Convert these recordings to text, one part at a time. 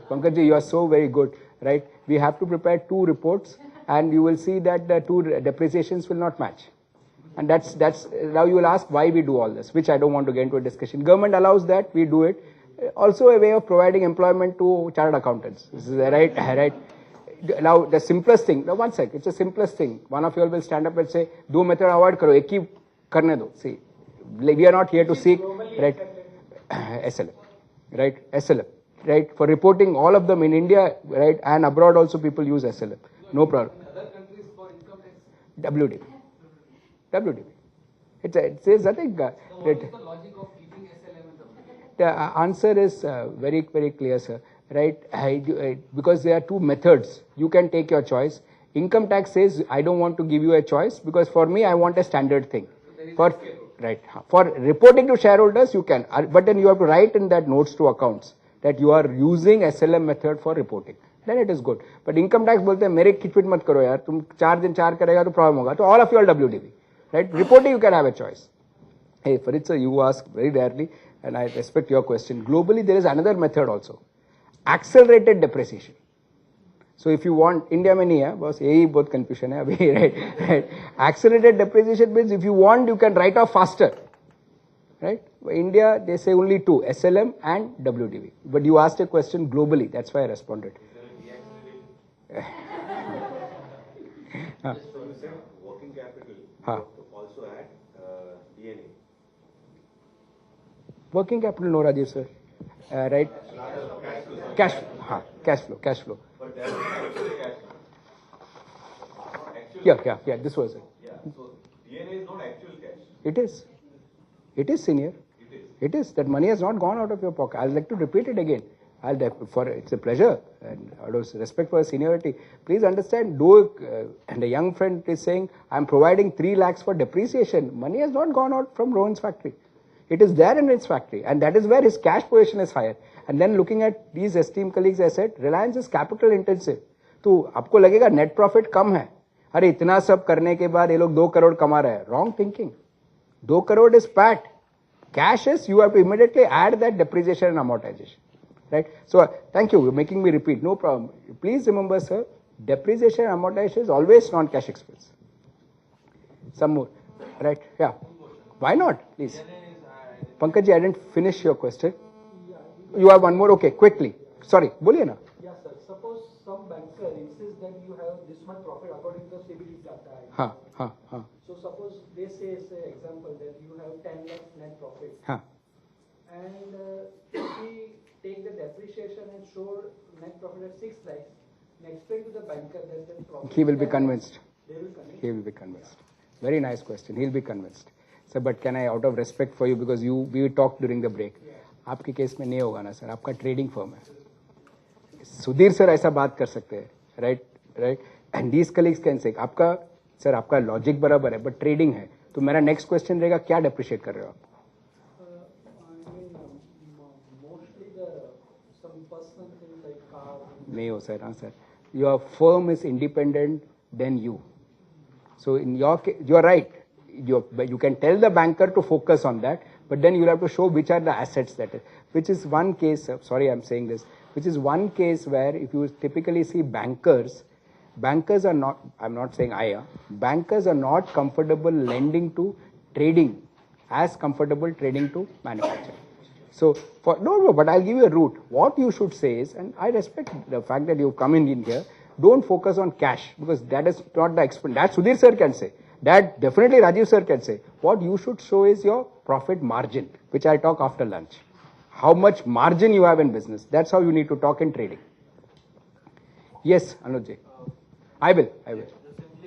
Pankaj ji, you are so very good, right? We have to prepare 2 reports, and you will see that the 2 depreciations will not match. And that's now you will ask why we do all this, which I don't want to get into a discussion. Government allows that, we do it. Also a way of providing employment to chartered accountants. This is right, right. Now the simplest thing, now one sec, it's the simplest thing. One of you all will stand up and say, do method avoid karo, ek hi karne do. See, we are not here to seek, right, SLM, right, SLM, right, for reporting all of them in India, right, and abroad also people use SLM, no problem. Other countries for income tax? WDB. WDB. It says nothing. So what is the logic of keeping SLM and WDB? The answer is very, very clear, sir. Right? Because there are 2 methods. You can take your choice. Income tax says, I don't want to give you a choice because for me, I want a standard thing. For reporting to shareholders, you can. But then you have to write in that notes to accounts that you are using SLM method for reporting. Then it is good. But income tax बोलते हैं मेरे खिचपिट मत करो यार, तुम 4 दिन 4 करेगा तो problem होगा. So all of you are WDB. Right? Reporting, you can have a choice. Hey, Farid sir, you ask very rarely, and I respect your question. Globally, there is another method also. Accelerated depreciation. So if you want, India में नहीं है, बस यही बहुत confusion है अभी, right? Accelerated depreciation means if you want, you can write off faster. Right? India, they say only 2, SLM and WDB. But you asked a question globally, that's why I responded. Working capital. Also add DNA. Working capital, no, Rajiv sir. Right? Cash flow. But that is actually cash flow. Actual Yeah, this was it. Yeah, so DNA is not actual cash. It is. It is, senior. It is. That money has not gone out of your pocket. I'd like to repeat it again. It's a pleasure and out of respect for seniority. Please understand, and a young friend is saying, I'm providing 3 lakhs for depreciation. Money has not gone out from Rohan's factory. It is there in its factory, and that is where his cash position is higher. And then looking at these esteemed colleagues, I said, Reliance is capital intensive. तो आपको लगेगा net profit कम है. अरे इतना सब करने के बाद ये लोग 2 crore कमा रहे हैं. Wrong thinking. 2 crore is PAT. Cash is, you have to immediately add that depreciation and amortization. Right? So, thank you. You're making me repeat. No problem. Please remember, sir, depreciation and amortization is always non-cash expense. Some more. Right? Yeah. Why not? Please. Pankaj ji, I didn't finish your question. You have one more? Okay, quickly. Sorry. Boliye na. Yeah, sir. Suppose some banker insists that you have this much profit according to the CBD data. So suppose they say example that you have 10 lakhs net profit. And if we take the depreciation and show net profit at 6 lakhs and explain to the banker that the profit. He will be convinced. They will convince. He will be convinced. Very nice question. He'll be convinced. Sir, but can I, out of respect for you, because we talked during the break, आपके case में नहीं होगा ना sir, आपका trading firm है. Sudhir sir ऐसा बात कर सकते हैं, right, and these colleagues can say आपका सर आपका लॉजिक बराबर है, बट ट्रेडिंग है, तो मेरा नेक्स्ट क्वेश्चन रहेगा क्या डेप्रिशिएट कर रहे हो आप? नहीं हो सर, हाँ sir, your firm is independent then you. So in your case, you are right. You can tell the banker to focus on that, but then you will have to show which are the assets that is. Which is one case. Sorry, I'm saying this. Which is one case where if you typically see bankers are not. I'm not saying bankers are not comfortable lending to trading as comfortable trading to manufacturing. So but I'll give you a route. What you should say is, and I respect the fact that you've come in here. Don't focus on cash because that is not the expense. That Sudhir sir can say. That definitely Rajiv sir can say. What you should show is your profit margin, which I'll talk after lunch. How much margin you have in business. That's how you need to talk in trading. Yes, Anuj ji. I will. Simply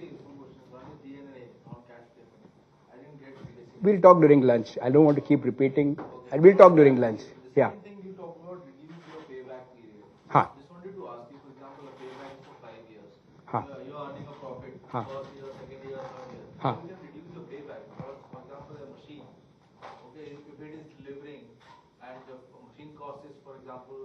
two questions. One is DNA on cash payment. I didn't get it. We'll talk during lunch. I don't want to keep repeating. And we'll talk during lunch. Yeah. The second thing you talk about reducing your payback period. Huh. Just wanted to ask you, for example, a payback is for 5 years. Huh. You're earning a profit Huh. first year, second year, third year. Huh. You can reduce your payback because, for example, a machine, okay, if it is delivering and the machine cost is, for example,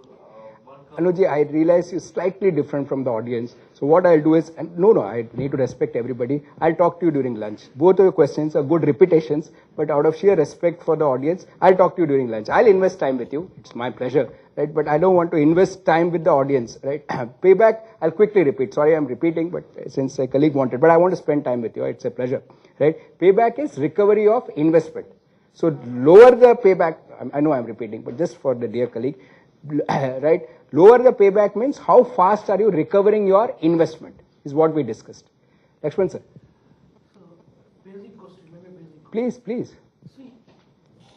1 crore. Anuj ji, I realize you're slightly different from the audience. So what I'll do is, and no, I need to respect everybody. I'll talk to you during lunch. Both of your questions are good repetitions, but out of sheer respect for the audience, I'll talk to you during lunch. I'll invest time with you. It's my pleasure. right? But I don't want to invest time with the audience, right? Payback, I'll quickly repeat. Sorry, I'm repeating, but since a colleague wanted, but I want to spend time with you. It's a pleasure, right? Payback is recovery of investment. So lower the payback, I know I'm repeating, but just for the dear colleague, right? Lower the payback means how fast are you recovering your investment is what we discussed. Lakshman sir. So, basic question, maybe basic question. Please, please. See,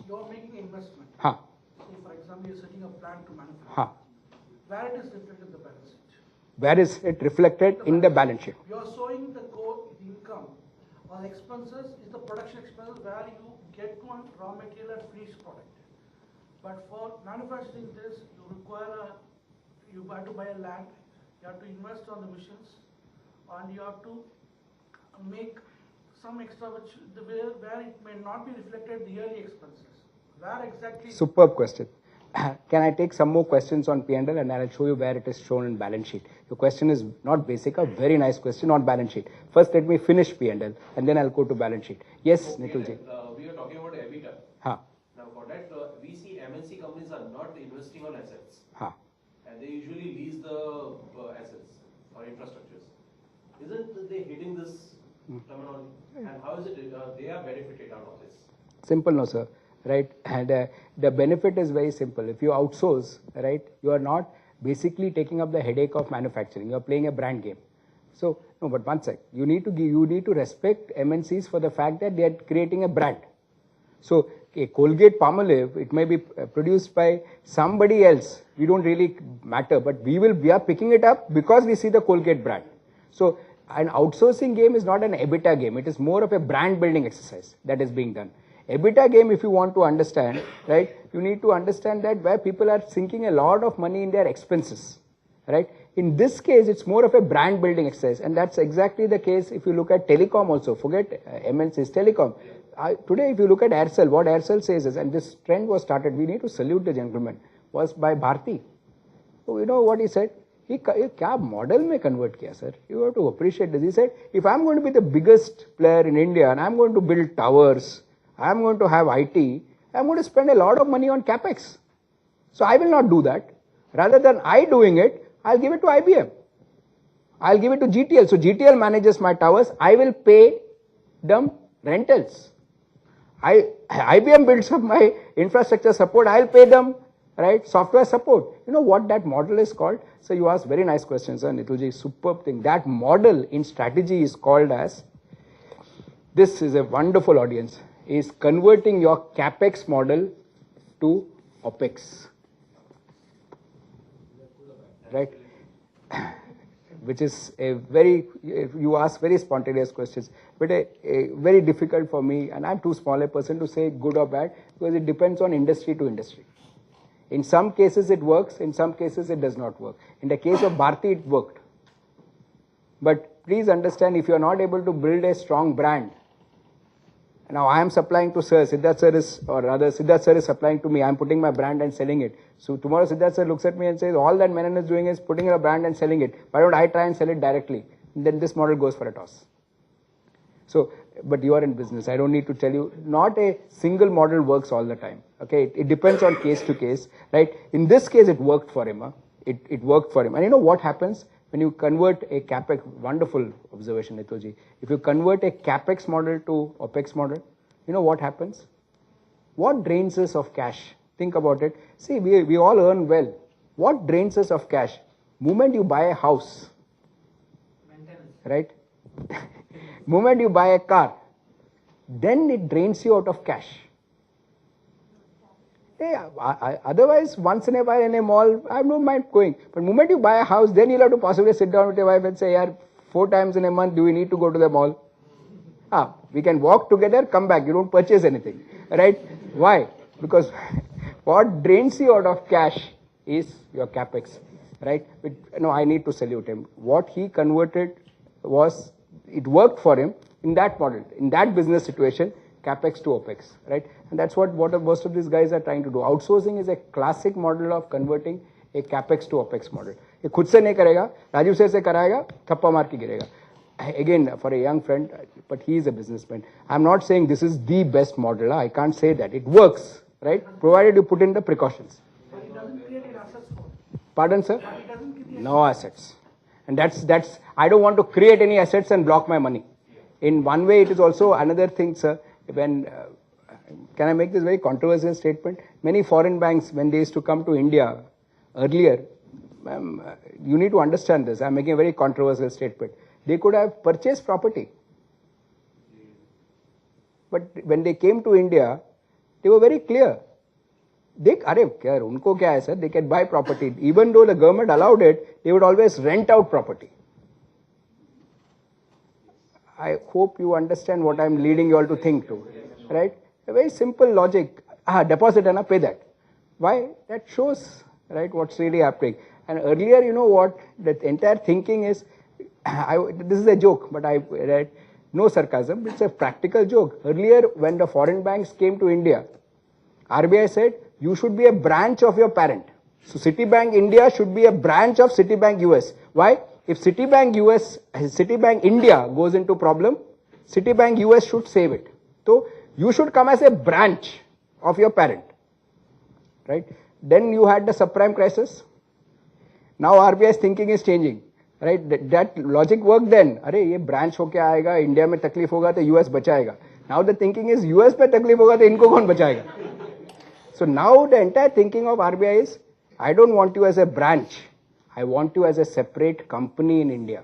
you're making investment. Ha. Say, for example, you're setting a plant to manufacture. Ha. Where it is reflected in the balance sheet? Where is it reflected in the balance sheet? You're showing the core income or expenses is the production expenses where you get to a raw material and finished product. But for manufacturing this, you have to buy a land, you have to invest on the machines, and you have to make some extra where it may not be reflected the yearly expenses. Where exactly? Superb question. Can I take some more questions on P&L and I'll show you where it is shown in balance sheet. Your question is not basic, a very nice question on balance sheet. First, let me finish P&L and then I'll go to balance sheet. Yes, Nikhilji. We are talking about EBITDA. Ha. Now for that, we see MNC companies are not investing on assets. Ha. And they usually lease the assets or infrastructures. Isn't they hitting this terminology? And how is it they are benefited out of this? Simple, no, sir. Right? And the benefit is very simple. If you outsource, right, you are not basically taking up the headache of manufacturing. You are playing a brand game. So, no, but one sec. You need to respect MNCs for the fact that they are creating a brand. So, a Colgate Palmolive, it may be produced by somebody else. We don't really matter, but we are picking it up because we see the Colgate brand. So, an outsourcing game is not an EBITDA game. It is more of a brand building exercise that is being done. EBITDA game, if you want to understand, right, you need to understand that where people are sinking a lot of money in their expenses, right? In this case, it's more of a brand building exercise, and that's exactly the case if you look at telecom also. Forget MNCs, telecom. Today, if you look at Aircel, what Aircel says is, and this trend was started, we need to salute the gentleman, was by Bharti. So you know what he said? He क्या model में convert किया, sir? You have to appreciate this. He said, if I'm going to be the biggest player in India and I'm going to build towers, I'm going to have IT, I'm going to spend a lot of money on capex. So I will not do that. Rather than I doing it, I'll give it to IBM. I'll give it to GTL. So GTL manages my towers. I will pay them rentals. IBM builds up my infrastructure support. I'll pay them, right, software support. You know what that model is called? So you asked very nice questions, and Nitulji, superb thing. That model in strategy is called as, this is a wonderful audience, is converting your capex model to opex, right? Which is a very, you ask very spontaneous questions, but a very difficult for me, and I'm too small a person to say good or bad, because it depends on industry to industry. In some cases it works, in some cases it does not work. In the case of Bharti, it worked. But please understand, if you are not able to build a strong brand, now I am supplying to Sir, Siddharth Sir is, or rather Siddharth Sir is supplying to me, I am putting my brand and selling it. So tomorrow Siddharth Sir looks at me and says, all that Menon is doing is putting a brand and selling it. Why don't I try and sell it directly? And then this model goes for a toss. So, but you are in business, I don't need to tell you, not a single model works all the time. Okay, it depends on case to case, right? In this case, it worked for him. It worked for him. And you know what happens? When you convert a capex, wonderful observation, Nitulji. If you convert a capex model to opex model, you know what happens? What drains us of cash? Think about it. See, we all earn well. What drains us of cash? Moment you buy a house, Maintenance. right? Moment you buy a car, then it drains you out of cash. Yeah, otherwise, once in a while in a mall, I have no mind going. But the moment you buy a house, then you'll have to possibly sit down with your wife and say, yeah, 4 times in a month, do we need to go to the mall? We can walk together, come back. You don't purchase anything, right? Why? Because what drains you out of cash is your capex, right? No, I need to salute him. What he converted was, it worked for him in that model, in that business situation, capex to opex, right? And that's what most of these guys are trying to do. Outsourcing is a classic model of converting a capex to opex model. ये खुद से नहीं करेगा, Rajiv sir से कराएगा, थप्पा मार के गिरेगा. Again, for a young friend, but he is a businessman. I'm not saying this is the best model. I can't say that. It works, right? Provided you put in the precautions. But it doesn't create an asset Pardon, sir? But it doesn't give you. No assets. And that's, I don't want to create any assets and block my money. In one way, it is also another thing, sir. When, can I make this very controversial statement? Many foreign banks, when they used to come to India earlier, you need to understand this. I'm making a very controversial statement. They could have purchased property. But when they came to India, they were very clear. They can buy property. Even though the government allowed it, they would always rent out property. I hope you understand what I'm leading you all to think to. Right? A very simple logic. Deposit and pay that. Why? That shows, right, what's really happening. And earlier, you know what, the entire thinking is, this is a joke, but right, no sarcasm, it's a practical joke. Earlier, when the foreign banks came to India, RBI said, you should be a branch of your parent. So Citibank India should be a branch of Citibank US. Why? If Citibank India goes into problem, Citibank US should save it. So you should come as a branch of your parent. Right? Then you had the subprime crisis. Now RBI's thinking is changing. Right? That logic worked then. अरे ये branch होके आएगा, India में तकलीफ होगा तो US बचाएगा. Now the thinking is US पे तकलीफ होगा तो इनको कौन बचाएगा? So now the entire thinking of RBI is, I don't want you as a branch. I want you as a separate company in India.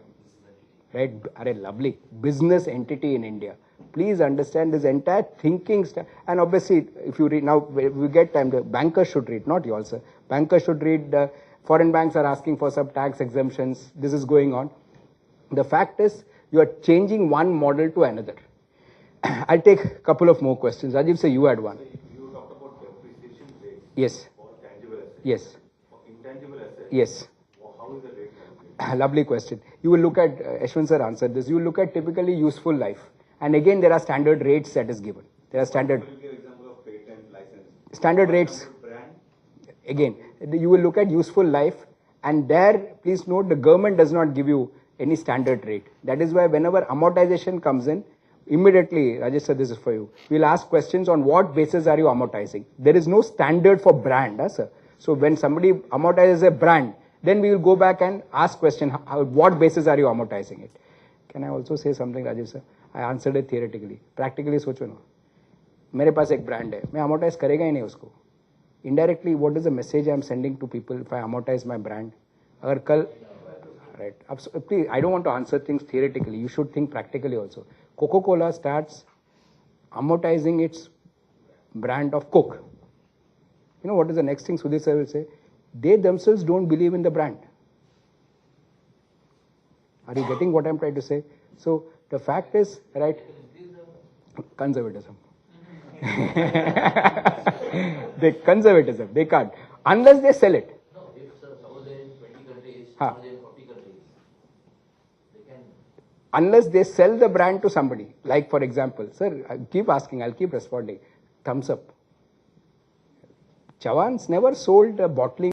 Right? Arey, lovely. Business entity in India. Please understand this entire thinking. And obviously, if you read, now we get time, the bankers should read, not you also. Bankers should read, foreign banks are asking for some tax exemptions. This is going on. The fact is, you are changing one model to another. I'll take a couple of more questions. Rajiv, say you had one. You talked about depreciation rates Yes. for tangible assets. Yes. For intangible assets. Yes. How is the rate calculated? Lovely question. You will look at, Ashwin sir answered this, you will look at typically useful life. And again, there are standard rates that is given. There are standard, Will you give example of patent license? standard rates. Brand? Again, you will look at useful life, and there, please note, the government does not give you any standard rate. That is why whenever amortization comes in, immediately, Rajesh sir, this is for you. We'll ask questions on what basis are you amortizing. There is no standard for brand, sir. So when somebody amortizes a brand, then we will go back and ask question, what basis are you amortizing it? Can I also say something, Rajesh sir? I answered it theoretically. Practically सोचो ना, मेरे पास एक brand है, मैं amortize करेगा ही नहीं उसको. Indirectly, what is the message I am sending to people if I amortize my brand? अगर कल, right? Please, I don't want to answer things theoretically. You should think practically also. Coca-Cola starts amortizing its brand of Coke. You know what is the next thing Sudhir sir will say? They themselves don't believe in the brand. Are you getting what I'm trying to say? So the fact is, right, conservatism. Conservatism, they can't. Unless they sell it. No, if suppose they're in 20 countries, Huh. suppose they're in 40 countries, they can. Unless they sell the brand to somebody. Like for example, sir, I keep asking, I'll keep responding. Thumbs up. Chavan's never sold a bottling